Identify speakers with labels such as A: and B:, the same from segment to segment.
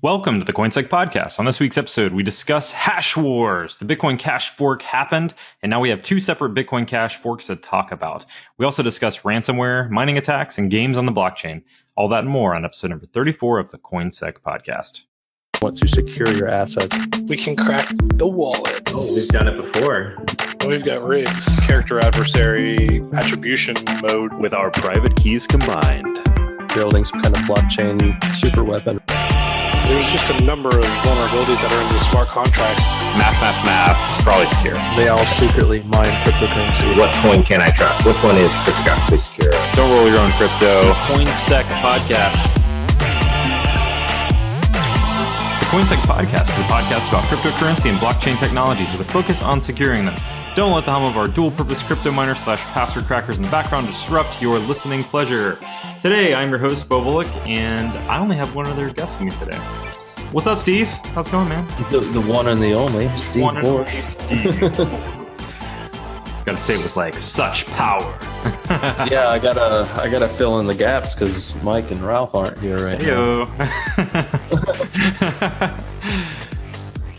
A: Welcome to the CoinSec podcast. On this week's episode, we discuss hash wars. The Bitcoin Cash fork happened, and now we have two separate Bitcoin Cash forks to talk about. We also discuss ransomware, mining attacks, and games on the blockchain. All that and more on episode number 34 of the CoinSec podcast.
B: Want to secure your assets.
C: We can crack the wallet.
D: Oh, we've done it before.
C: We've got rigs, character adversary, attribution mode
E: with our private keys combined.
B: Building some kind of blockchain super weapon.
C: There's just a number of vulnerabilities that are in the smart contracts.
E: Math. It's probably secure.
B: They all secretly mine cryptocurrency.
D: What coin can I trust? Which one is cryptographically secure?
E: Don't roll your own crypto. CoinSec podcast.
A: The CoinSec podcast is a podcast about cryptocurrency and blockchain technologies with a focus on securing them. Don't let the hum of our dual-purpose crypto miner / password crackers in the background disrupt your listening pleasure. Today, I'm your host, Bo Bullock, and I only have one other guest with me today. What's up, Steve? How's it going, man?
B: The one and the only, Steve Borsch.
A: Gotta say it with like such power.
B: Yeah, I gotta fill in the gaps because Mike and Ralph aren't here right now.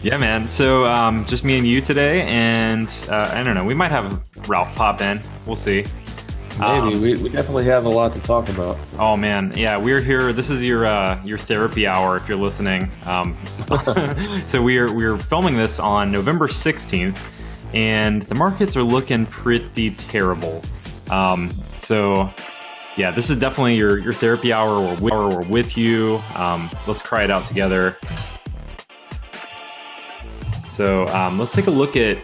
A: Yeah, man. So just me and you today, and I don't know. We might have Ralph pop in. We'll see.
B: Maybe we definitely have a lot to talk about.
A: Oh man, yeah, we're here. This is your therapy hour if you're listening. So we're filming this on November 16th, and the markets are looking pretty terrible. So yeah, this is definitely your therapy hour. We're with you. Let's cry it out together. So let's take a look at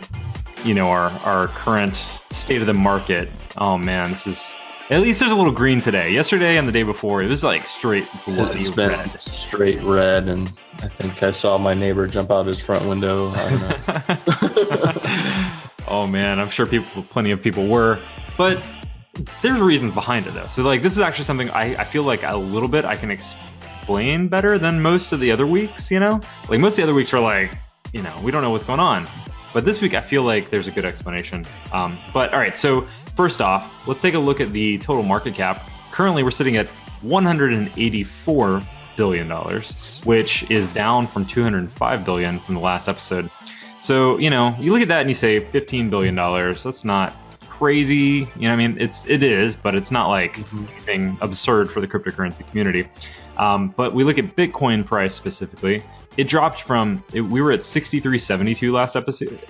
A: our current state of the market. Oh man, this is, at least there's a little green today. Yesterday and the day before, it was like straight bloody
B: It's been
A: red.
B: straight red, and I think I saw my neighbor jump out his front window. I don't know.
A: Oh man, I'm sure plenty of people were, but there's reasons behind it though. So like, this is actually something I feel like a little bit I can explain better than most of the other weeks. Like most of the other weeks were like, we don't know what's going on. But this week, I feel like there's a good explanation. But all right, so first off, let's take a look at the total market cap. Currently, we're sitting at $184 billion, which is down from $205 billion from the last episode. So, you look at that and you say $15 billion. That's not crazy. It is, but it's not like anything absurd for the cryptocurrency community. But we look at Bitcoin price specifically. It dropped we were at 63.72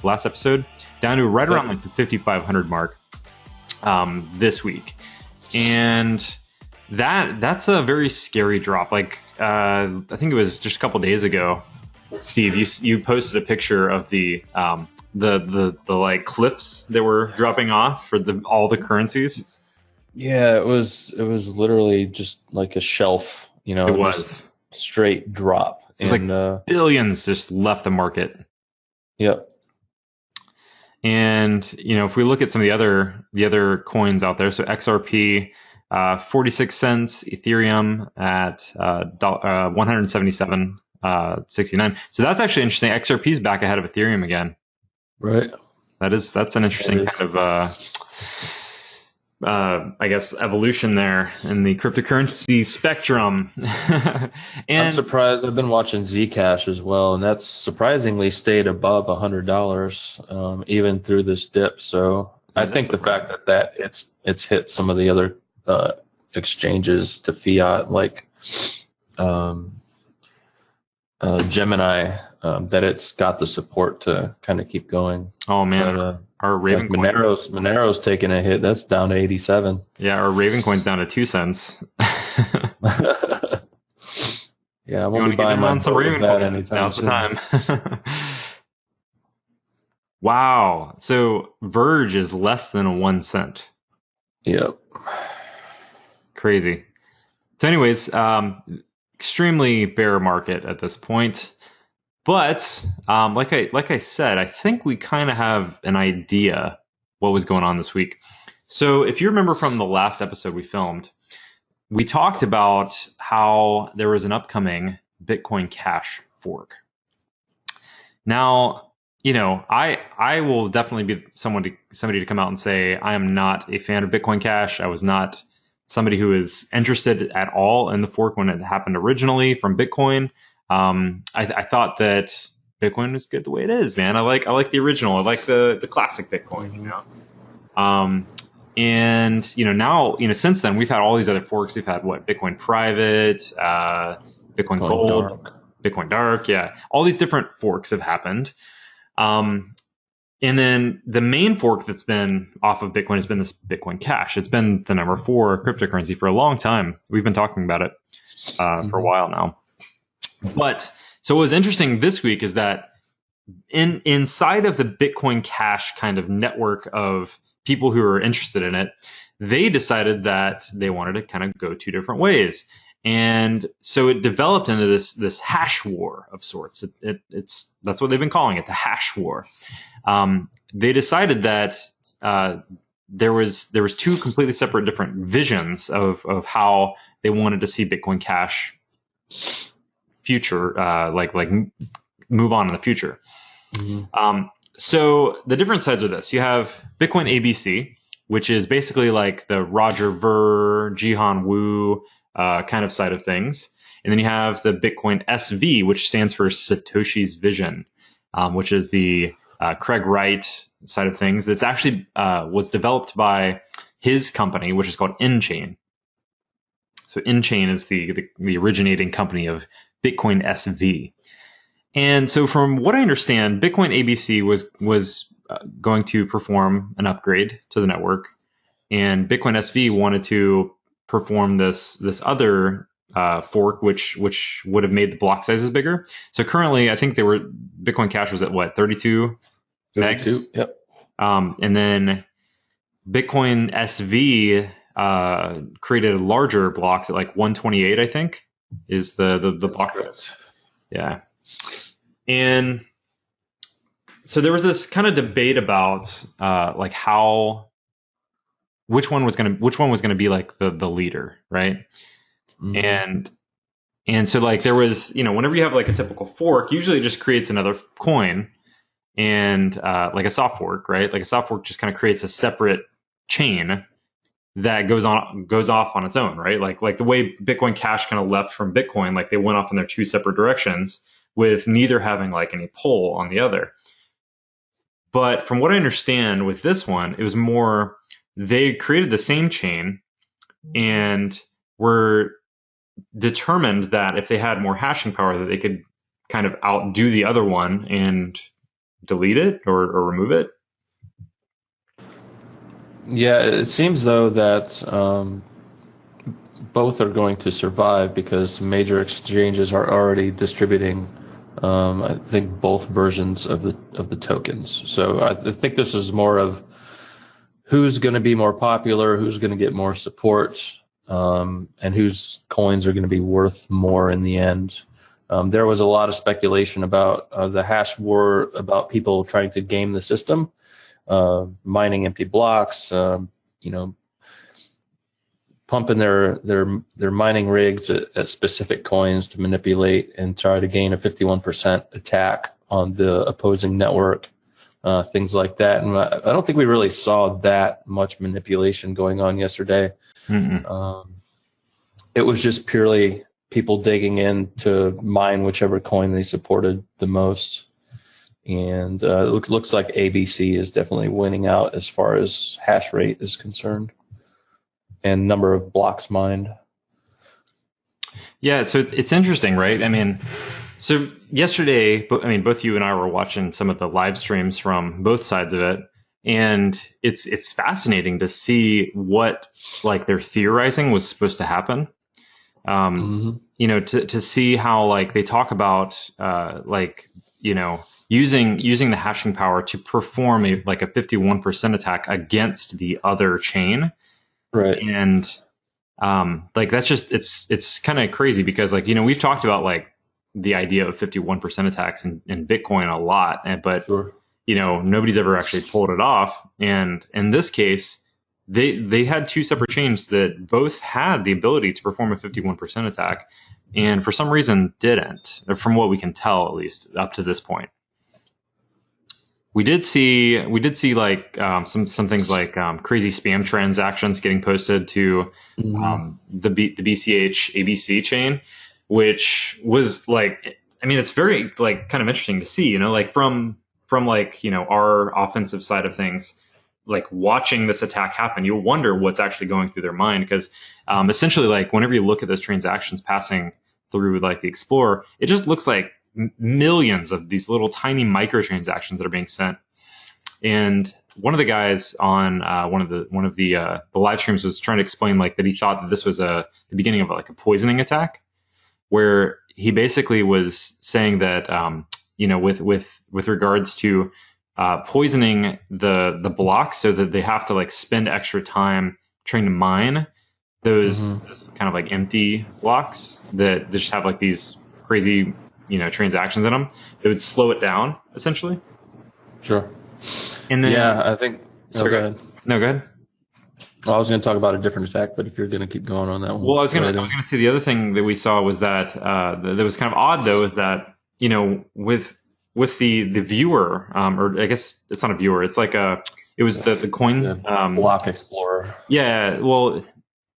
A: last episode down to right around like the 5,500 mark this week, and that's a very scary drop. Like I think it was just a couple days ago, Steve, you posted a picture of the like cliffs that were dropping off for all the currencies.
B: Yeah, it was literally just like a shelf. It
A: was
B: straight drop.
A: It was like billions just left the market.
B: Yep.
A: And if we look at some of the other coins out there, so XRP, 46 cents, Ethereum at 177.69. So that's actually interesting. XRP is back ahead of Ethereum again.
B: Right. That's
A: an interesting kind of I guess evolution there in the cryptocurrency spectrum. And
B: I'm surprised. I've been watching Zcash as well, and that's surprisingly stayed above $100 even through this dip. So I think the fact that it's hit some of the other exchanges to fiat, like Gemini, that it's got the support to kind of keep going.
A: Oh man. But, our Raven coin,
B: Monero's taking a hit. That's down to 87.
A: Yeah, our Raven coin's down to 2 cents.
B: Yeah, I won't be buying on some Raven coin anytime
A: Now's the time. Wow. So Verge is less than 1 cent.
B: Yep.
A: Crazy. So anyways, extremely bear market at this point. But like I said, I think we kind of have an idea what was going on this week. So if you remember from the last episode we filmed, we talked about how there was an upcoming Bitcoin Cash fork. Now, I will definitely be somebody to come out and say I am not a fan of Bitcoin Cash. I was not somebody who is interested at all in the fork when it happened originally from Bitcoin. I thought that Bitcoin was good the way it is, man. I like the original. I like the classic Bitcoin, you know. And now since then we've had all these other forks. We've had Bitcoin Private, Bitcoin Gold,
B: Dark.
A: Bitcoin Dark, yeah. All these different forks have happened. And then the main fork that's been off of Bitcoin has been this Bitcoin Cash. It's been the number 4 cryptocurrency for a long time. We've been talking about it for a while now. But so what was interesting this week is that inside of the Bitcoin Cash kind of network of people who are interested in it, they decided that they wanted to kind of go 2 different ways. And so it developed into this hash war of sorts. That's what they've been calling it, the hash war. They decided that there was 2 completely separate different visions of how they wanted to see Bitcoin Cash future, like move on in the future. Mm-hmm. So the different sides of this, you have Bitcoin ABC, which is basically like the Roger Ver, Jihan Wu kind of side of things. And then you have the Bitcoin SV, which stands for Satoshi's Vision, which is the Craig Wright side of things. This actually was developed by his company, which is called InChain. So InChain is the originating company of Bitcoin SV. And so from what I understand, Bitcoin ABC was going to perform an upgrade to the network, and Bitcoin SV wanted to perform this other fork, which would have made the block sizes bigger. So currently, I think Bitcoin Cash was at 32 megs.
B: Yep.
A: And then Bitcoin SV created larger blocks at 128, I think, is the block size. Yeah. And so there was this kind of debate about which one was going to be like the leader, right? Mm-hmm. And so there was, whenever you have a typical fork, usually it just creates another coin, and like a soft fork, right? Like a soft fork just kind of creates a separate chain that goes off on its own, right? Like the way Bitcoin Cash kind of left from Bitcoin, like they went off in their 2 separate directions, with neither having any pull on the other. But from what I understand with this one, it was more they created the same chain and were determined that if they had more hashing power, that they could kind of outdo the other one and delete it or remove it.
B: Yeah, it seems though that both are going to survive because major exchanges are already distributing I think both versions of the tokens. So I think this is more of who's going to be more popular, who's going to get more support, and whose coins are going to be worth more in the end. There was a lot of speculation about the hash war, about people trying to game the system, mining empty blocks, pumping their mining rigs at specific coins to manipulate and try to gain a 51% attack on the opposing network, things like that. And I don't think we really saw that much manipulation going on yesterday. It was just purely people digging in to mine whichever coin they supported the most. And it looks like ABC is definitely winning out as far as hash rate is concerned and number of blocks mined.
A: Yeah, so it's interesting, right? I mean, so yesterday, both you and I were watching some of the live streams from both sides of it, and it's fascinating to see what they're theorizing was supposed to happen. To see how they talk about using the hashing power to perform a 51% attack against the other chain.
B: Right.
A: And that's just it's kind of crazy because we've talked about the idea of 51% attacks in Bitcoin a lot, but
B: sure.
A: Nobody's ever actually pulled it off. And in this case, they had 2 separate chains that both had the ability to perform a 51% attack, and for some reason didn't, from what we can tell, at least up to this point. We did see some things like crazy spam transactions getting posted to the BCH ABC chain, which was like, I mean, it's very like kind of interesting to see, like from like, our offensive side of things, like watching this attack happen, you'll wonder what's actually going through their mind. Because essentially, like whenever you look at those transactions passing through like the Explorer, it just looks like millions of these little tiny microtransactions that are being sent. And one of the guys on one of the live streams was trying to explain like that he thought that this was the beginning of like a poisoning attack, where he basically was saying that with regards to poisoning the blocks, so that they have to like spend extra time trying to mine those kind of like empty blocks that just have like these crazy transactions in them. It would slow it down essentially.
B: Sure.
A: And then
B: I think.
A: Sorry,
B: go ahead.
A: No, go ahead.
B: I was going to talk about a different attack, but if you're going to keep going on that one.
A: Well, I was going to say the other thing that we saw was that that was kind of odd, though, is that with the viewer, or I guess it's not a viewer, it's like it was the coin
B: Block Explorer.
A: Yeah, well,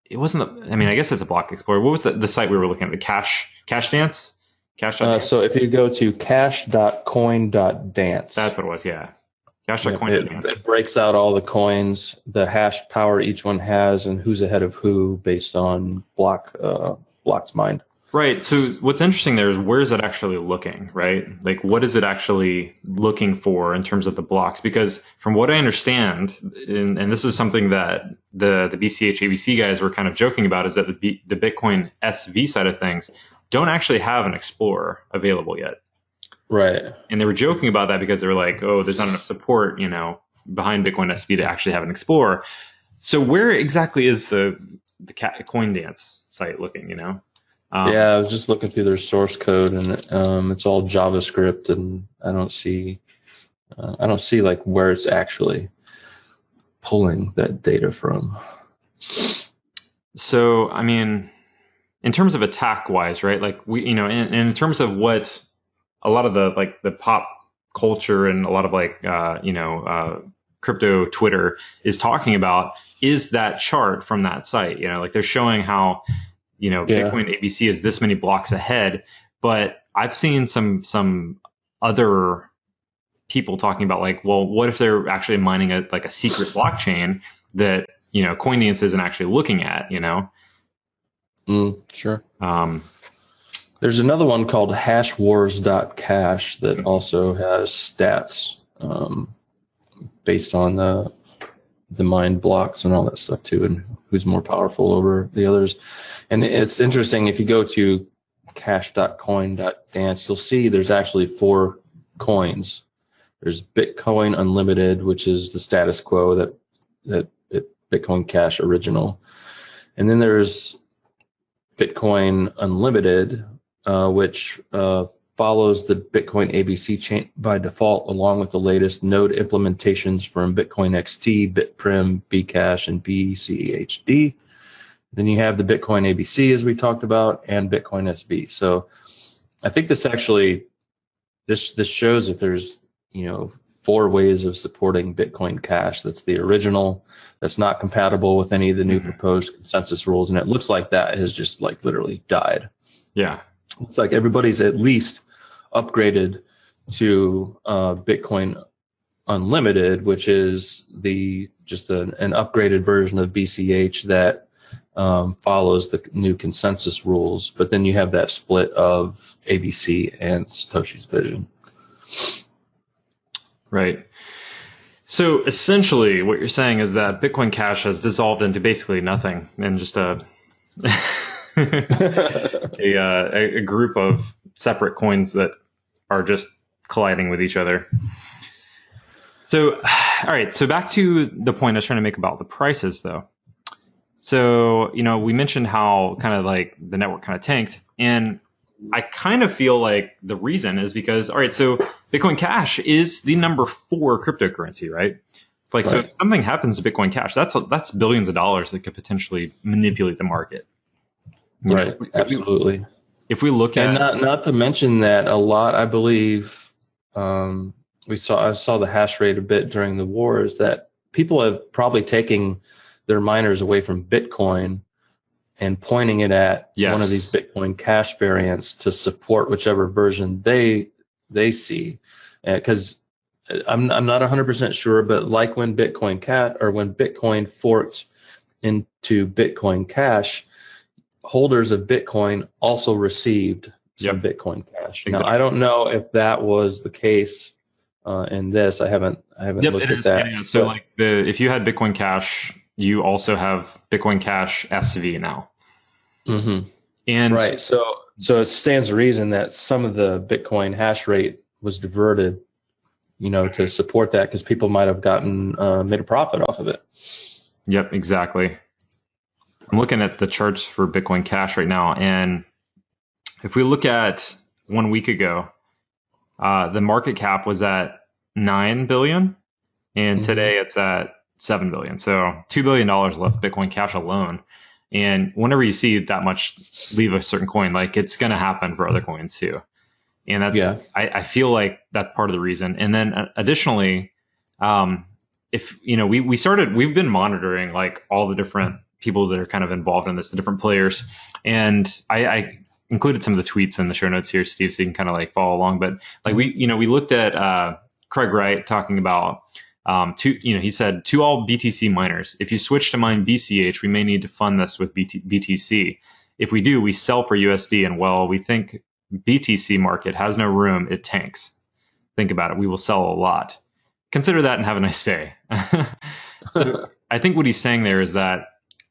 A: it wasn't. I guess it's a Block Explorer. What was the site we were looking at? The Cash Dance.
B: So if you go to cash.coin.dance,
A: that's what it was. Yeah. Cash.coin.dance.
B: It breaks out all the coins, the hash power each one has, and who's ahead of who based on blocks mined.
A: Right. So what's interesting there is where is it actually looking, right? Like what is it actually looking for in terms of the blocks? Because from what I understand, and this is something that the BCH ABC guys were kind of joking about, is that the Bitcoin SV side of things don't actually have an Explorer available yet.
B: Right.
A: And they were joking about that because they were like, oh, there's not enough support, behind Bitcoin SV to actually have an Explorer. So where exactly is the Coin Dance site looking,
B: I was just looking through their source code, and it's all JavaScript, and I don't see like where it's actually pulling that data from.
A: So, in terms of attack wise, right? Like we, in terms of what a lot of the pop culture and a lot of crypto Twitter is talking about is that chart from that site. Like they're showing how, Bitcoin ABC is this many blocks ahead, but I've seen some other people talking about like, well, what if they're actually mining a secret blockchain that, CoinDance isn't actually looking at,
B: Sure. There's another one called hashwars.cash that also has stats based on the mined blocks and all that stuff too, and who's more powerful over the others. And it's interesting, if you go to cash.coin.dance, you'll see there's actually 4 coins. There's Bitcoin Unlimited, which is the status quo that Bitcoin Cash original. And then there's Bitcoin Unlimited, which follows the Bitcoin ABC chain by default, along with the latest node implementations from Bitcoin XT, Bitprim, Bcash, and BCHD. Then you have the Bitcoin ABC, as we talked about, and Bitcoin SV. So I think this actually, this shows that there's 4 ways of supporting Bitcoin Cash. That's the original, that's not compatible with any of the new proposed consensus rules, and it looks like that has just like literally died.
A: Yeah.
B: It's like everybody's at least upgraded to Bitcoin Unlimited, which is just an upgraded version of BCH that follows the new consensus rules. But then you have that split of ABC and Satoshi's vision. Right.
A: So essentially what you're saying is that Bitcoin Cash has dissolved into basically nothing and just a group of separate coins that are just colliding with each other. So, all right. So back to the point I was trying to make about the prices, though. So, we mentioned how kind of like the network kind of tanked, and I kind of feel like the reason is because, all right, so Bitcoin Cash is the number 4 cryptocurrency, right? Like, so if something happens to Bitcoin Cash, that's billions of dollars that could potentially manipulate the market.
B: Right. Absolutely.
A: If we look at,
B: and not to mention that a lot, I believe, I saw the hash rate a bit during the war, is that people have probably taken their miners away from Bitcoin and pointing it at
A: Yes.
B: one of these Bitcoin Cash variants to support whichever version they see. Because I'm not 100% sure, but like when Bitcoin forked into Bitcoin Cash, holders of Bitcoin also received some Bitcoin Cash.
A: Exactly.
B: Now, I don't know if that was the case in this. I haven't looked at that.
A: Yeah. So like if you had Bitcoin Cash, you also have Bitcoin Cash SV now.
B: Mm-hmm.
A: And
B: right. So it stands to reason that some of the Bitcoin hash rate was diverted, to support that, because people might have made a profit off of it.
A: Yep, exactly. I'm looking at the charts for Bitcoin Cash right now, and if we look at 1 week ago, the market cap was at 9 billion, and today it's at 7 billion. So $2 billion left Bitcoin Cash alone. And whenever you see that much leave a certain coin, like it's going to happen for other coins too. And that's, I feel like that's part of the reason. And then additionally, if, we've been monitoring like all the different people that are kind of involved in this, the different players. And I included some of the tweets in the show notes here, Steve, so you can kind of like follow along. But like we looked at Craig Wright talking about, he said, to all BTC miners, if you switch to mine BCH, we may need to fund this with BTC. If we do, we sell for USD, and well, we think BTC market has no room, it tanks. Think about it. We will sell a lot. Consider that and have a nice day. So I think what he's saying there is that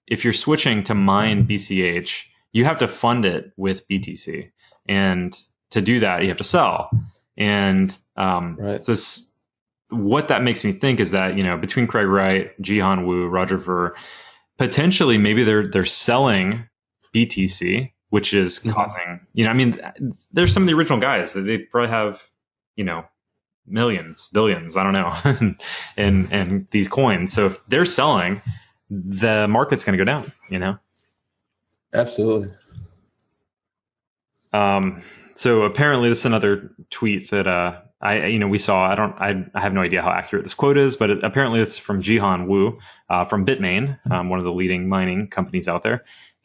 A: if you're switching to mine BCH, you have to fund it with BTC. And to do that, you have to sell. And so what that makes me think is that, between Craig Wright, Jihan Wu, Roger Ver, potentially maybe they're selling BTC, which is causing, there's some of the original guys that they probably have, millions, billions, I don't know, and these coins. So if they're selling, the market's going to go down,
B: Absolutely.
A: So apparently this is another tweet that we saw. I have no idea how accurate this quote is, but apparently it's from Jihan Wu from Bitmain, one of the leading mining companies out there.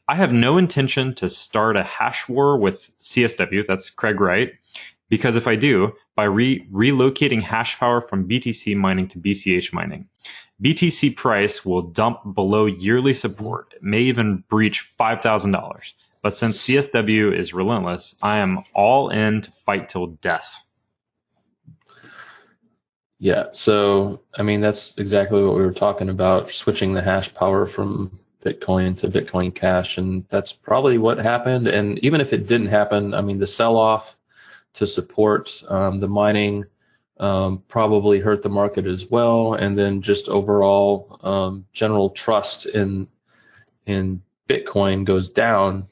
A: I have no intention to start a hash war with CSW, that's Craig Wright, because if I do, by relocating hash power from BTC mining to BCH mining, BTC price will dump below yearly support. It may even breach $5,000. But since CSW is relentless, I am all in to fight till death.
B: Yeah, so, that's exactly what we were talking about, switching the hash power from Bitcoin to Bitcoin Cash, and that's probably what happened. And even if it didn't happen, the sell-off to support the mining probably hurt the market as well, and then just overall general trust in Bitcoin goes down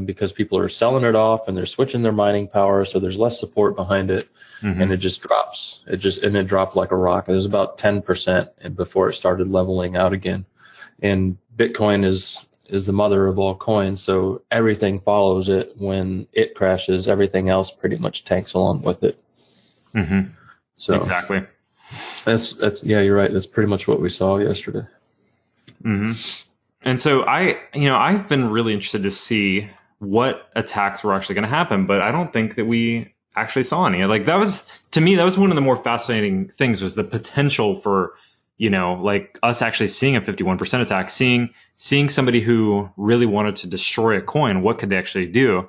B: because people are selling it off and they're switching their mining power, so there's less support behind it, and it just drops. It dropped like a rock. It was about 10% before it started leveling out again. And Bitcoin is the mother of all coins, so everything follows it. When it crashes, everything else pretty much tanks along with it. So
A: exactly.
B: That's you're right. That's pretty much what we saw yesterday.
A: And so I've been really interested to see what attacks were actually going to happen, but I don't think that we actually saw any. Like that was one of the more fascinating things, was the potential for, like us actually seeing a 51% attack, seeing somebody who really wanted to destroy a coin. What could they actually do?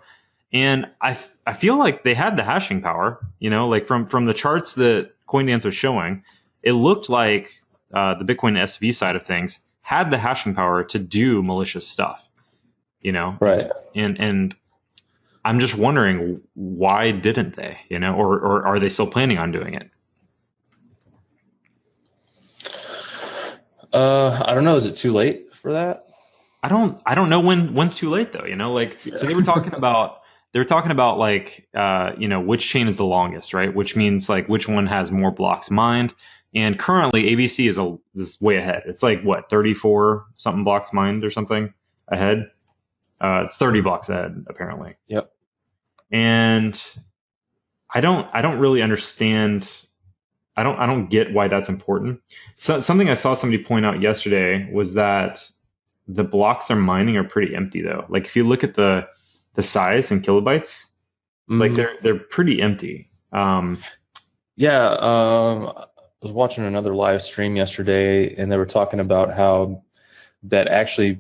A: And I feel like they had the hashing power, like from the charts that CoinDance was showing, it looked like the Bitcoin SV side of things had the hashing power to do malicious stuff, Right. And I'm just wondering, why didn't they, or are they still planning on doing it?
B: I don't know. Is it too late for that?
A: I don't know when's too late though, So they were talking about like, which chain is the longest, right? Which means like which one has more blocks mined. And currently ABC is way ahead. It's like what, 34 something blocks mined or something ahead. It's 30 blocks ahead apparently.
B: Yep.
A: And I don't really understand. I don't get why that's important. So something I saw somebody point out yesterday was that the blocks they're mining are pretty empty though. Like if you look at the size in kilobytes, like they're pretty empty.
B: I was watching another live stream yesterday, and they were talking about how that actually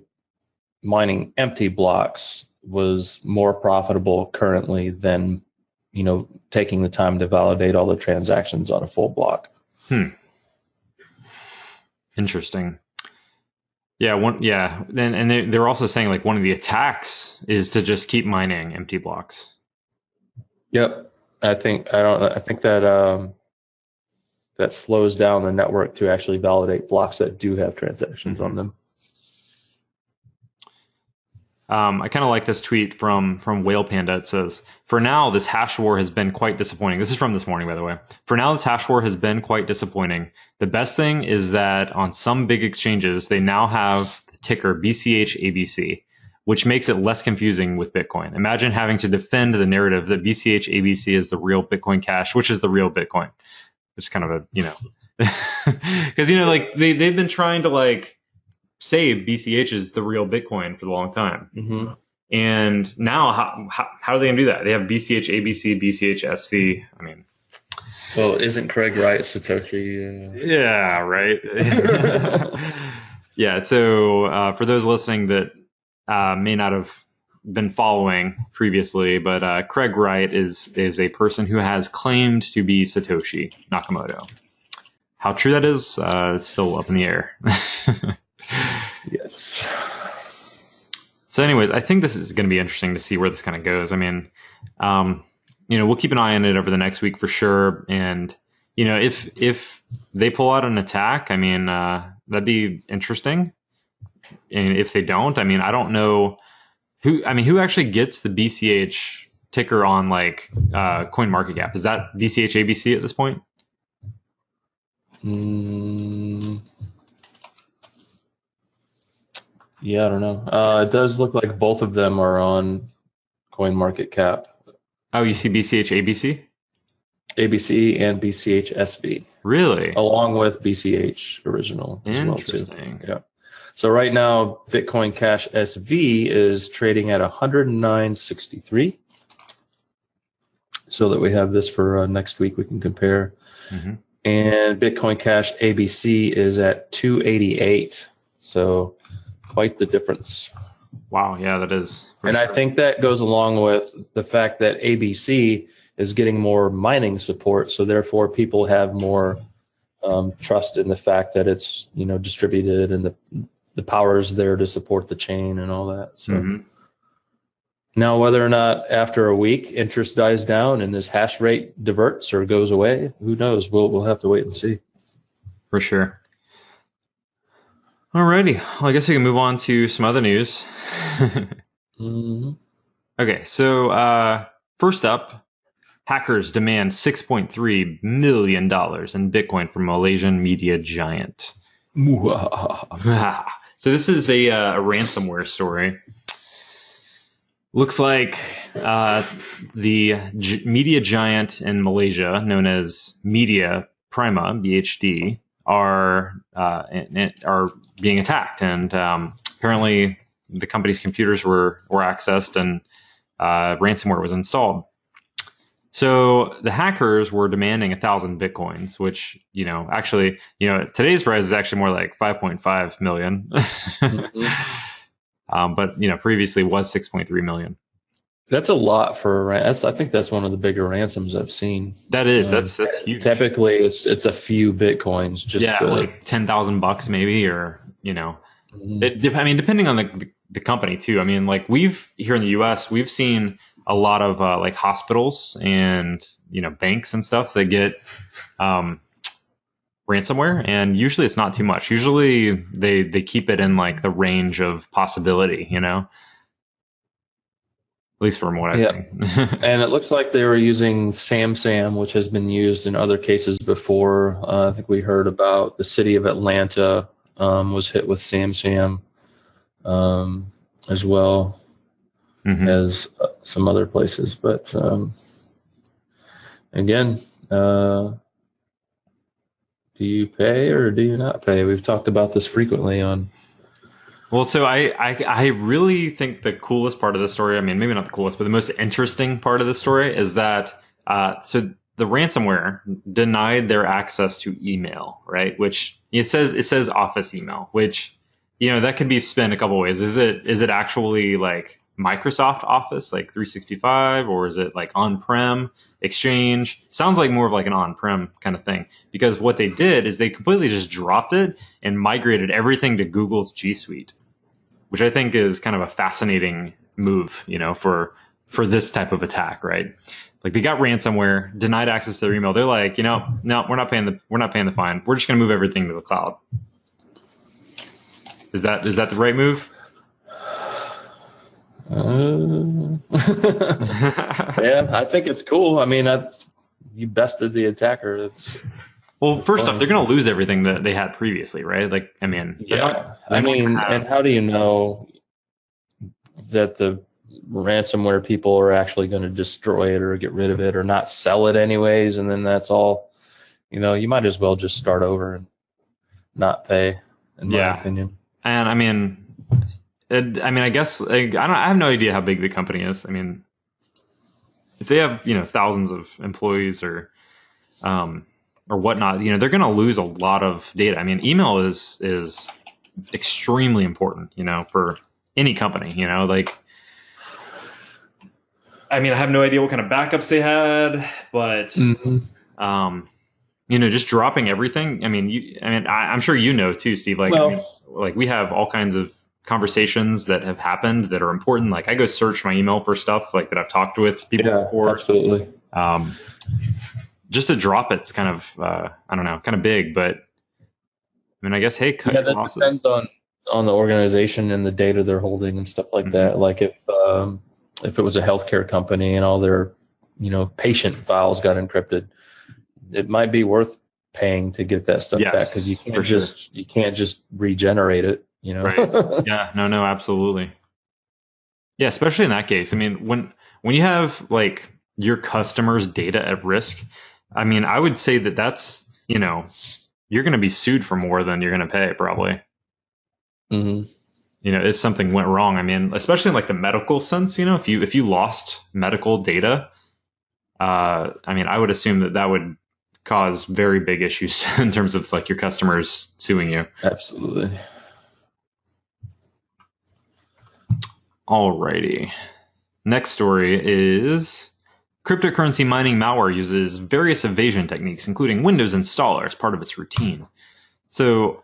B: mining empty blocks was more profitable currently than, taking the time to validate all the transactions on a full block.
A: Interesting. Yeah, and they're also saying like one of the attacks is to just keep mining empty blocks.
B: Yep. I think that that slows down the network to actually validate blocks that do have transactions on them.
A: I kind of like this tweet from Whale Panda. It says, "For now, this hash war has been quite disappointing." This is from this morning, by the way. "For now, this hash war has been quite disappointing. The best thing is that on some big exchanges, they now have the ticker BCH ABC, which makes it less confusing with Bitcoin. Imagine having to defend the narrative that BCH ABC is the real Bitcoin Cash, which is the real Bitcoin." It's kind of a, because, like they've been trying to like say BCH is the real Bitcoin for a long time.
B: Mm-hmm.
A: And now how are they going to do that? They have BCH ABC, BCH SV. I mean,
B: well, isn't Craig Wright Satoshi?
A: Yeah, right. Yeah. So for those listening that may not have been following previously, but Craig Wright is a person who has claimed to be Satoshi Nakamoto. How true that is still up in the air.
B: Yes.
A: So anyways, I think this is going to be interesting to see where this kind of goes. I mean, we'll keep an eye on it over the next week for sure. And, if they pull out an attack, I mean, that'd be interesting. And if they don't, I mean, I don't know who actually gets the BCH ticker on like CoinMarketCap. Is that BCH ABC at this point?
B: Yeah, I don't know. It does look like both of them are on CoinMarketCap.
A: Oh, you see BCH ABC?
B: ABC and BCH SV.
A: Really?
B: Along with BCH original as well too.
A: Interesting.
B: Yeah. So right now, Bitcoin Cash SV is trading at 109.63. So that we have this for next week, we can compare.
A: Mm-hmm.
B: And Bitcoin Cash ABC is at 288. So quite the difference.
A: Wow, yeah, that is.
B: And sure. I think that goes along with the fact that ABC is getting more mining support, so therefore people have more trust in the fact that it's distributed and the power is there to support the chain and all that. So now, whether or not after a week interest dies down and this hash rate diverts or goes away, who knows? We'll have to wait and see.
A: For sure. Alrighty, well, I guess we can move on to some other news. Okay, so first up, hackers demand $6.3 million in Bitcoin from Malaysian media giant. So this is a ransomware story. Looks like the media giant in Malaysia, known as Media Prima, BHD, are being attacked, and apparently the company's computers were accessed and ransomware was installed. So the hackers were demanding 1,000 Bitcoins, which, actually, today's price is actually more like 5.5 million. But, previously was 6.3 million.
B: That's a lot for I think that's one of the bigger ransoms I've seen.
A: That is, that's huge.
B: Typically it's a few Bitcoins, just
A: like $10,000 maybe, or, depending on the company too. I mean, like here in the US, we've seen a lot of like hospitals and banks and stuff that get ransomware, and usually it's not too much. Usually they keep it in like the range of possibility, at least from what I've seen.
B: And it looks like they were using SamSam, which has been used in other cases before. I think we heard about the city of Atlanta was hit with SamSam as well. As some other places, but again, do you pay or do you not pay? We've talked about this frequently on
A: Well, so I really think the coolest part of the story, I mean, maybe not the coolest, but the most interesting part of the story is that so the ransomware denied their access to email, right? Which it says office email, which, you know, that could be spun a couple ways. Is it actually like Microsoft Office, like 365, or is it like on-prem Exchange? Sounds like more of like an on-prem kind of thing, because what they did is they completely just dropped it and migrated everything to Google's G Suite, which I think is kind of a fascinating move, you know, for this type of attack, right? Like they got ransomware, denied access to their email. They're like, you know, no, we're not paying the fine. We're just going to move everything to the cloud. Is that the right move?
B: Yeah, I think it's cool. I mean, you bested the attacker.
A: Well, first off, they're going to lose everything that they had previously, right? Like, I mean,
B: and how do you know that the ransomware people are actually going to destroy it or get rid of it or not sell it anyways? And then that's all, you know, you might as well just start over and not pay, in my opinion.
A: And I guess I have no idea how big the company is. I mean, if they have, you know, thousands of employees or whatnot, you know, they're going to lose a lot of data. I mean, email is extremely important, you know, for any company. You know, like, I mean, I have no idea what kind of backups they had, but you know, just dropping everything. I mean, I'm sure you know too, Steve. Like, like we have all kinds of conversations that have happened that are important. Like I go search my email for stuff like that I've talked with people before.
B: Absolutely.
A: Just to drop it's kind of I don't know, kind of big, but I mean, I guess, hey, cut your losses.
B: Depends on the organization and the data they're holding and stuff like that. Like if it was a healthcare company and all their, you know, patient files got encrypted, it might be worth paying to get that stuff back, because you can't just regenerate it. You know?
A: Right. Yeah. No, absolutely. Yeah. Especially in that case. I mean, when you have like your customers' data at risk, I mean, I would say that's, you know, you're going to be sued for more than you're going to pay probably. You know, if something went wrong. I mean, especially in like the medical sense, you know, if you lost medical data, I mean, I would assume that would cause very big issues in terms of like your customers suing you.
B: Absolutely.
A: Alrighty. Next story is cryptocurrency mining malware uses various evasion techniques, including Windows installer, as part of its routine. So,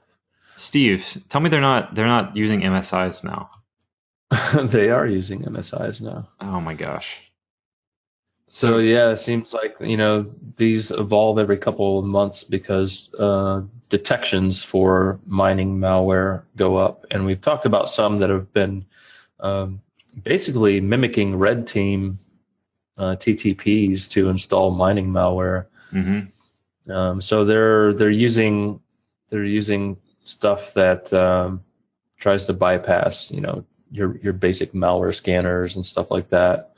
A: Steve, tell me they're not using MSIs now.
B: They are using MSIs now.
A: Oh my gosh.
B: So yeah, it seems like, you know, these evolve every couple of months because detections for mining malware go up, and we've talked about some that have been basically mimicking red team TTPs to install mining malware. So they're using stuff that tries to bypass, you know, your basic malware scanners and stuff like that.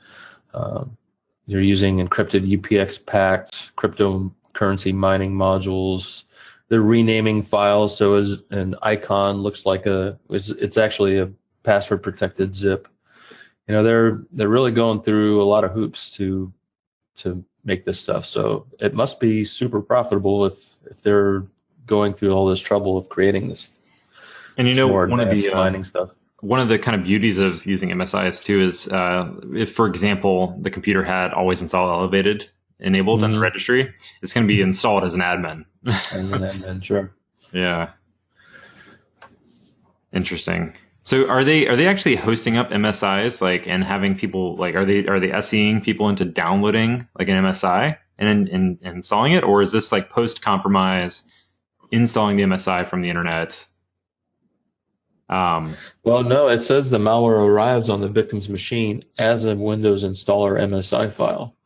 B: You're using encrypted UPX-packed cryptocurrency mining modules. They're renaming files so as an icon looks like it's actually a password protected zip. You know, they're really going through a lot of hoops to make this stuff. So it must be super profitable if they're going through all this trouble of creating this.
A: And you know, one of the
B: mining stuff.
A: One of the kind of beauties of using MSIs too is if, for example, the computer had always install elevated enabled in the registry, it's going to be installed as an admin.
B: As an admin, sure.
A: Yeah. Interesting. So are they actually hosting up MSIs like and having people like are they SEing people into downloading like an MSI and installing it, or is this like post compromise installing the MSI from the internet?
B: Well, no, it says the malware arrives on the victim's machine as a Windows installer MSI file.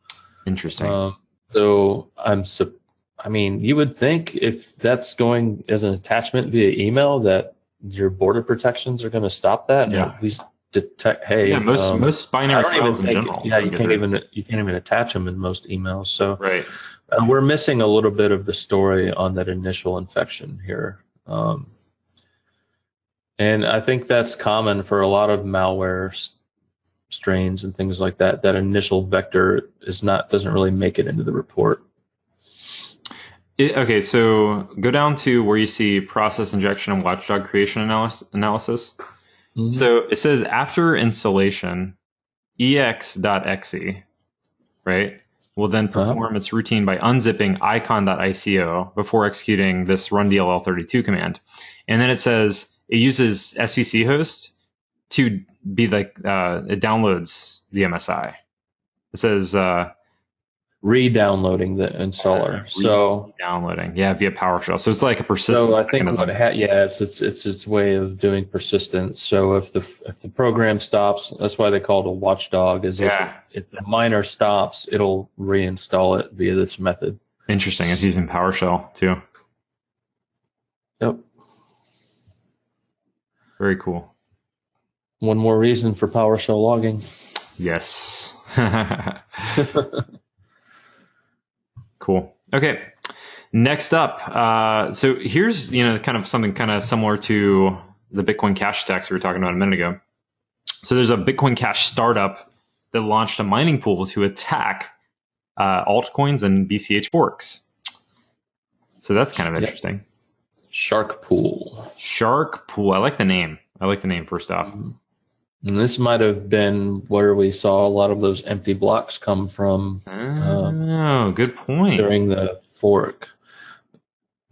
A: Interesting.
B: So I mean, you would think if that's going as an attachment via email that your border protections are going to stop that and at least detect. Hey,
A: most binary files in general.
B: Yeah, you can't even attach them in most emails. So
A: right,
B: we're missing a little bit of the story on that initial infection here. And I think that's common for a lot of malware strains and things like that. That initial vector doesn't really make it into the report.
A: Okay, so go down to where you see process injection and Watchdog creation analysis.
B: Mm-hmm.
A: So it says after installation, ex.exe, right, will then perform its routine by unzipping icon.ico before executing this run DLL32 command. And then it says it uses SVC host to be like, it downloads the MSI. It says
B: re-downloading the installer. So
A: downloading, yeah, via PowerShell. So it's like a persistent.
B: So I think what it's its way of doing persistence. So if the program stops, that's why they call it a watchdog. If the miner stops, it'll reinstall it via this method.
A: Interesting. It's using PowerShell too.
B: Yep.
A: Very cool.
B: One more reason for PowerShell logging.
A: Yes. Cool. Okay. Next up, so here's kind of something kind of similar to the Bitcoin Cash attacks we were talking about a minute ago. So there's a Bitcoin Cash startup that launched a mining pool to attack altcoins and BCH forks. So that's kind of interesting.
B: Shark Pool.
A: Shark Pool. I like the name. First off.
B: And this might have been where we saw a lot of those empty blocks come from.
A: Oh, good point.
B: During the fork,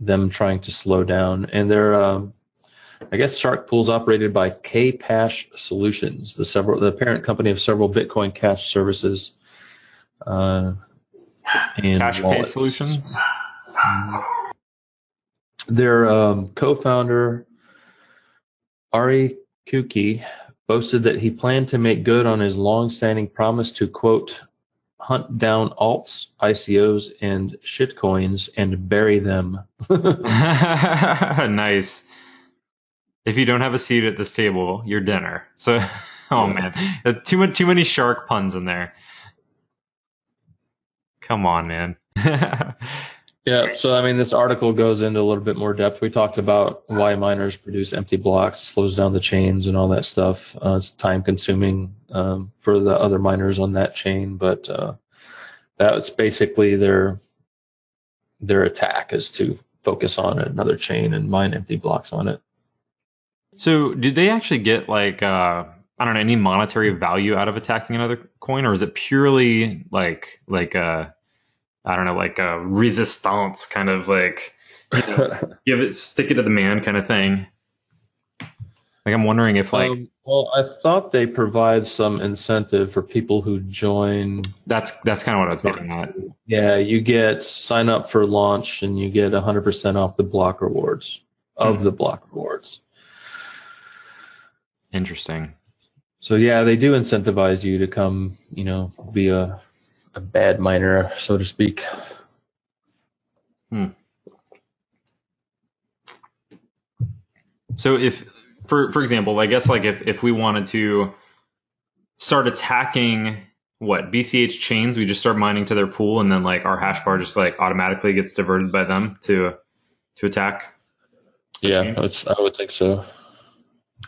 B: them trying to slow down. And they're, I guess Shark Pool's operated by Kpash Solutions, the parent company of several Bitcoin Cash services. And
A: Cash Pay Solutions?
B: Their co-founder, Ari Kuki, boasted that he planned to make good on his long-standing promise to, quote, hunt down alts, ICOs, and shitcoins and bury them.
A: Nice. If you don't have a seat at this table, you're dinner. So, man, too many shark puns in there. Come on, man.
B: Yeah, so I mean, this article goes into a little bit more depth. We talked about why miners produce empty blocks, slows down the chains and all that stuff. It's time consuming for the other miners on that chain, but that's basically their attack is to focus on another chain and mine empty blocks on it.
A: So did they actually get like, I don't know, any monetary value out of attacking another coin, or is it purely like I don't know, like a resistance kind of like, stick it to the man kind of thing. Like, I'm wondering if like,
B: well, I thought they provide some incentive for people who join.
A: That's kind of what I was getting at.
B: Yeah, you sign up for launch and you get 100% off the block rewards the block rewards.
A: Interesting.
B: So yeah, they do incentivize you to come, be a bad miner, so to speak.
A: So if, for example, I guess like if we wanted to start attacking BCH chains, we just start mining to their pool, and then like our hash bar just like automatically gets diverted by them to attack.
B: Yeah, I would think so.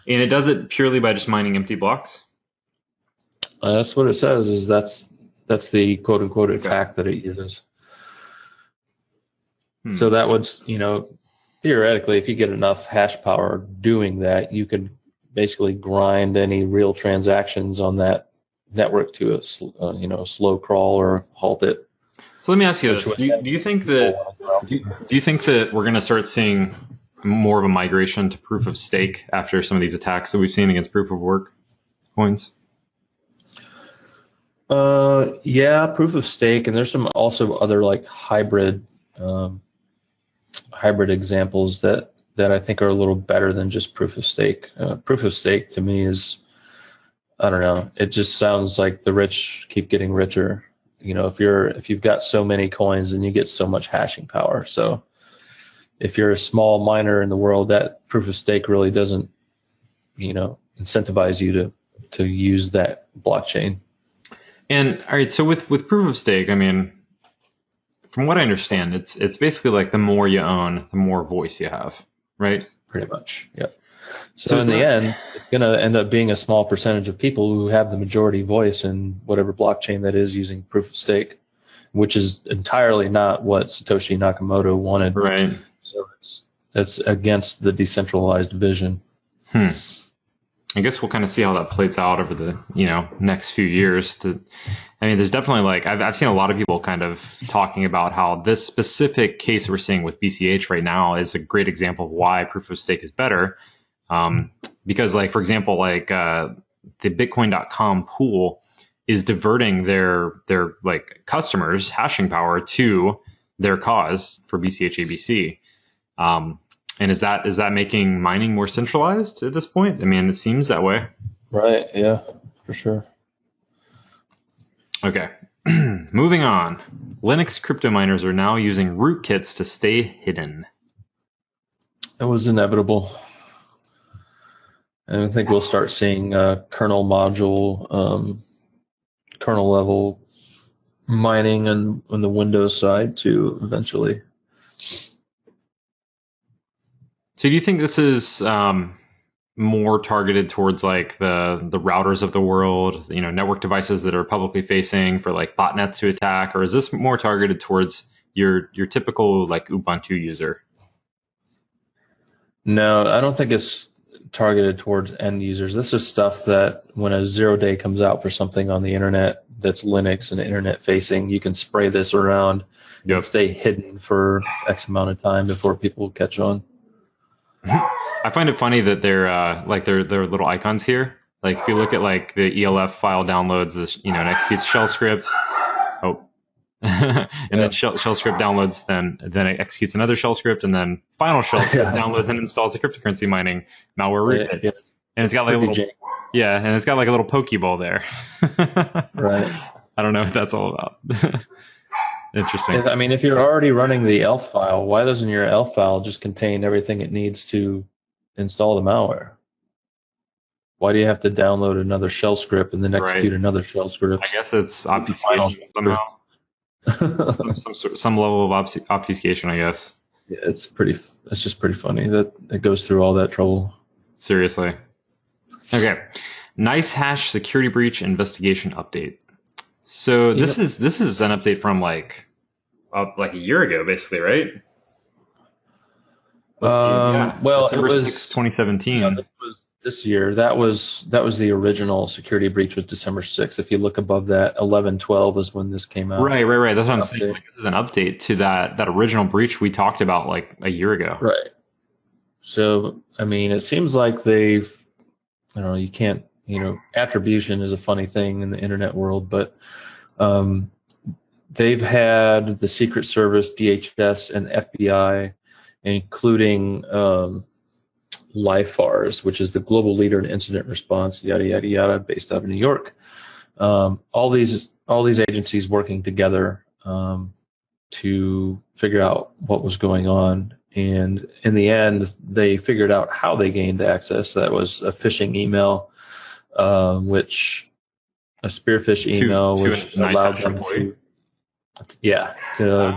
A: And it does it purely by just mining empty blocks?
B: That's what it says, is that's the quote unquote attack that it uses. So that would, theoretically, if you get enough hash power doing that, you could basically grind any real transactions on that network to a slow crawl or halt it.
A: So let me ask you this: do you think that we're going to start seeing more of a migration to proof of stake after some of these attacks that we've seen against proof of work coins?
B: Yeah, proof of stake, and there's some also other like hybrid examples that I think are a little better than just proof of stake. Proof of stake to me is, I don't know, it just sounds like the rich keep getting richer. If you've got so many coins, then you get so much hashing power. So if you're a small miner in the world, that proof of stake really doesn't, incentivize you to use that blockchain.
A: And all right, so with proof of stake, I mean, from what I understand, it's basically like the more you own, the more voice you have, right?
B: Pretty much, yep. So in the end, it's going to end up being a small percentage of people who have the majority voice in whatever blockchain that is using proof of stake, which is entirely not what Satoshi Nakamoto wanted.
A: Right.
B: So it's against the decentralized vision.
A: I guess we'll kind of see how that plays out over the next few years. There's definitely I've seen a lot of people kind of talking about how this specific case we're seeing with BCH right now is a great example of why proof of stake is better. Because for example, the Bitcoin.com pool is diverting their customers' hashing power to their cause for BCH ABC. And is that making mining more centralized at this point? I mean, it seems that way.
B: Right. Yeah, for sure.
A: Okay. Moving on. Linux crypto miners are now using rootkits to stay hidden.
B: It was inevitable. And I think we'll start seeing kernel module, kernel level mining on the Windows side too, eventually.
A: So do you think this is more targeted towards the routers of the world, network devices that are publicly facing for botnets to attack, or is this more targeted towards your typical Ubuntu user?
B: No, I don't think it's targeted towards end users. This is stuff that when a 0-day comes out for something on the internet that's Linux and internet facing, you can spray this around and stay hidden for X amount of time before people catch on.
A: I find it funny that they're their little icons here. If you look at the ELF file downloads, this it executes shell script. Then shell script downloads, then it executes another shell script, and then final shell script downloads and installs the cryptocurrency mining malware rootkit.
B: Yeah.
A: And it's got a little and it's got a little pokeball there.
B: Right.
A: I don't know what that's all about. Interesting.
B: If you're already running the ELF file, why doesn't your ELF file just contain everything it needs to install the malware? Why do you have to download another shell script and then execute another shell script?
A: I guess it's obfuscation somehow. some level of obfuscation, I guess.
B: Yeah, it's just pretty funny that it goes through all that trouble.
A: Seriously. Okay. NiceHash security breach investigation update. So this is an update from a year ago, basically, right?
B: Well,
A: December
B: it was
A: 6th, 2017.
B: It was this year. That was the original security breach was December 6th. If you look above that, 11/12 is when this came out.
A: Right. That's what I'm saying. This is an update to that original breach we talked about a year ago.
B: Right. So it seems like they've, you can't. Attribution is a funny thing in the internet world, but they've had the Secret Service, DHS, and FBI, including LIFARS, which is the global leader in incident response, yada yada yada, based out of New York. All these agencies working together to figure out what was going on, and in the end, they figured out how they gained access. That was a phishing email. Which a spearfish email, which allowed them to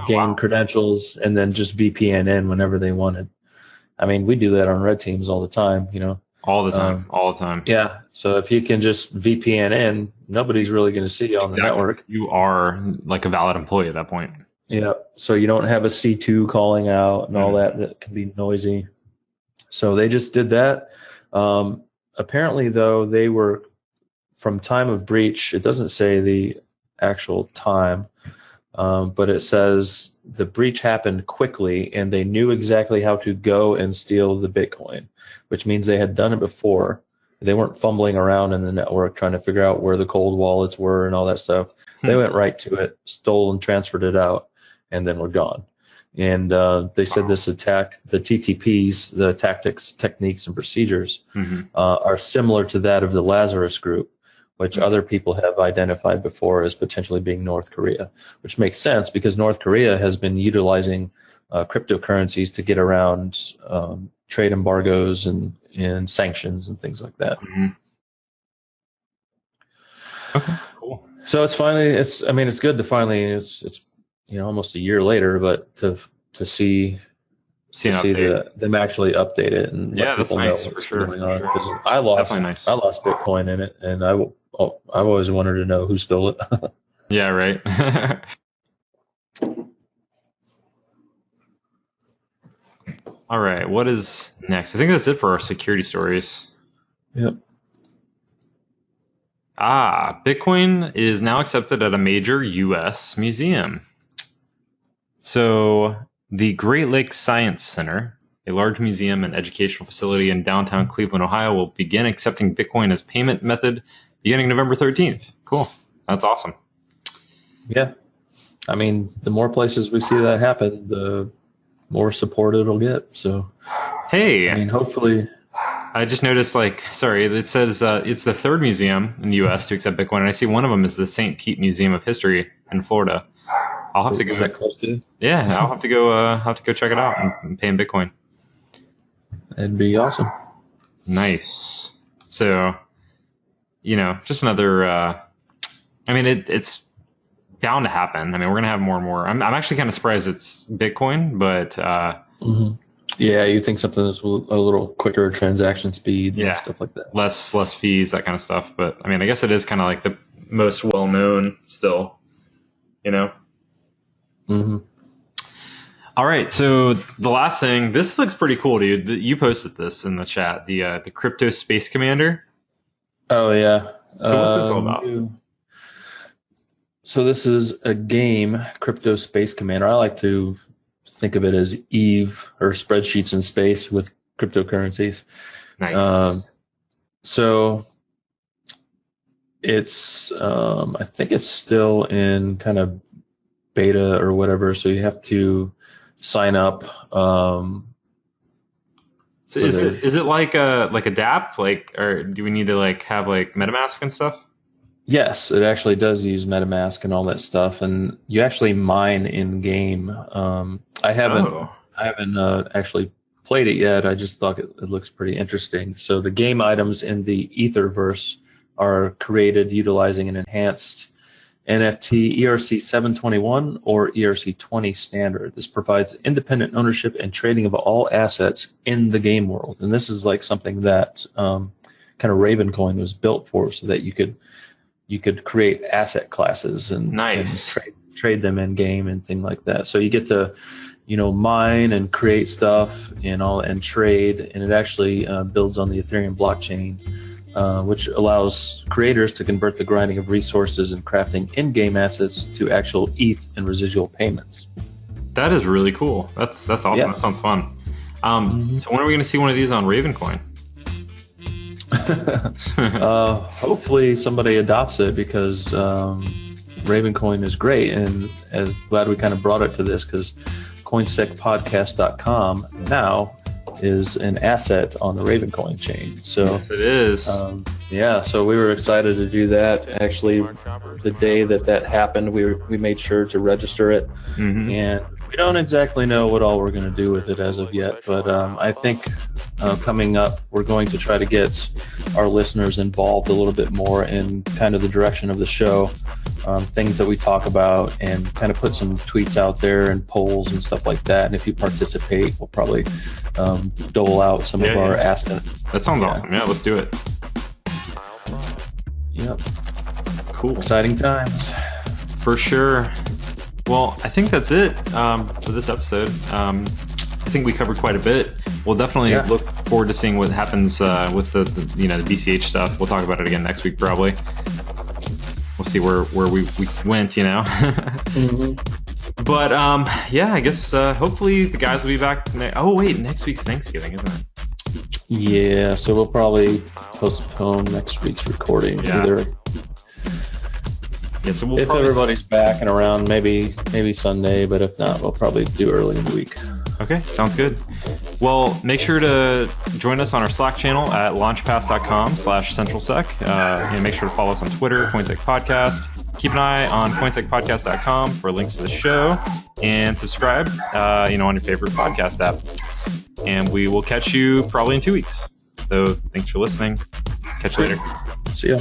B: gain credentials and then just VPN in whenever they wanted. We do that on red teams all the time,
A: All the time.
B: Yeah. So if you can just VPN in, nobody's really going to see you on the network.
A: You are a valid employee at that point.
B: Yeah. So you don't have a C2 calling out and all that can be noisy. So they just did that. Apparently, though, they were from time of breach. It doesn't say the actual time, but it says the breach happened quickly and they knew exactly how to go and steal the Bitcoin, which means they had done it before. They weren't fumbling around in the network trying to figure out where the cold wallets were and all that stuff. They went right to it, stole and transferred it out, and then were gone. And they said this attack, the TTPs, the tactics, techniques, and procedures, are similar to that of the Lazarus Group, which other people have identified before as potentially being North Korea, which makes sense because North Korea has been utilizing cryptocurrencies to get around trade embargoes and sanctions and things like that.
A: Okay, cool.
B: So it's good to finally, it's almost a year later, but to see
A: see an
B: to see
A: update.
B: them actually update it and let
A: That's
B: people
A: nice
B: know
A: for
B: what's
A: sure.
B: going on.
A: For
B: 'Cause
A: sure.
B: I
A: Definitely nice.
B: lost Bitcoin in it, and I've always wanted to know who stole it.
A: Yeah, right. All right, what is next? I think that's it for our security stories.
B: Yep.
A: Bitcoin is now accepted at a major U.S. museum. So, the Great Lakes Science Center, a large museum and educational facility in downtown Cleveland, Ohio, will begin accepting Bitcoin as payment method beginning November 13th. Cool. That's awesome.
B: Yeah. I mean, the more places we see that happen, the more support it'll get. So,
A: Hey,
B: I mean, hopefully.
A: I just noticed, it says it's the third museum in the U.S. to accept Bitcoin, and I see one of them is the St. Pete Museum of History in Florida. I'll have to go.
B: Is that close to?
A: Yeah, I'll have to go check it out and pay in Bitcoin.
B: That'd be awesome.
A: Nice. So, just another. I mean, it's bound to happen. I mean, we're gonna have more and more. I'm actually kind of surprised it's Bitcoin, but
B: Yeah, you think something that's a little quicker transaction speed and stuff like that.
A: less fees, that kind of stuff. But I mean, I guess it is kind of like the most well known still.
B: Mm-hmm.
A: All right, so the last thing, this looks pretty cool, dude. You posted this in the chat, the Crypto Space Commander.
B: Oh yeah.
A: So what's this all about?
B: So this is a game, Crypto Space Commander. I like to think of it as Eve or spreadsheets in space with cryptocurrencies.
A: Nice.
B: So it's, I think it's still in kind of beta or whatever. So you have to sign up.
A: So is it like a dApp, or do we need to have MetaMask and stuff?
B: Yes, it actually does use MetaMask and all that stuff, and you actually mine in game. I haven't actually played it yet. I just thought it looks pretty interesting. So the game items in the Etherverse are created utilizing an enhanced NFT ERC 721 or ERC 20 standard. This provides independent ownership and trading of all assets in the game world, and this is like something that kind of Ravencoin was built for, so that you could create asset classes and trade them in game and things like that. So you get to, mine and create stuff and trade, and it actually builds on the Ethereum blockchain, which allows creators to convert the grinding of resources and crafting in-game assets to actual ETH and residual payments.
A: That is really cool. That's awesome.
B: Yeah.
A: That sounds fun. So when are we going to see one of these on Ravencoin?
B: Hopefully somebody adopts it, because Ravencoin is great, and glad we kind of brought it to this, because coinsecpodcast.com now is an asset on the Ravencoin chain. So
A: yes, it is.
B: So we were excited to do that. Actually, the day that happened, we made sure to register it, and we don't exactly know what all we're going to do with it as of yet, but I think coming up, we're going to try to get our listeners involved a little bit more in kind of the direction of the show, things that we talk about, and kind of put some tweets out there and polls and stuff like that. And if you participate, we'll probably dole out some of our assets.
A: That sounds awesome. Yeah, let's do it.
B: Yep.
A: Cool.
B: Exciting times.
A: For sure. Well, I think that's it for this episode. I think we covered quite a bit. We'll definitely look forward to seeing what happens with the BCH stuff. We'll talk about it again next week, probably. We'll see where we went, But I guess hopefully the guys will be back. Next week's Thanksgiving, isn't it?
B: Yeah, so we'll probably postpone next week's recording.
A: Yeah. So
B: if everybody's back and around, maybe Sunday, but if not, we'll probably do early in the week.
A: Okay, sounds good. Well, make sure to join us on our Slack channel at launchpass.com/centralsec. And make sure to follow us on Twitter, CoinSec Podcast. Keep an eye on coinsecpodcast.com for links to the show, and subscribe, on your favorite podcast app. And we will catch you probably in 2 weeks. So thanks for listening. Catch you later.
B: See ya.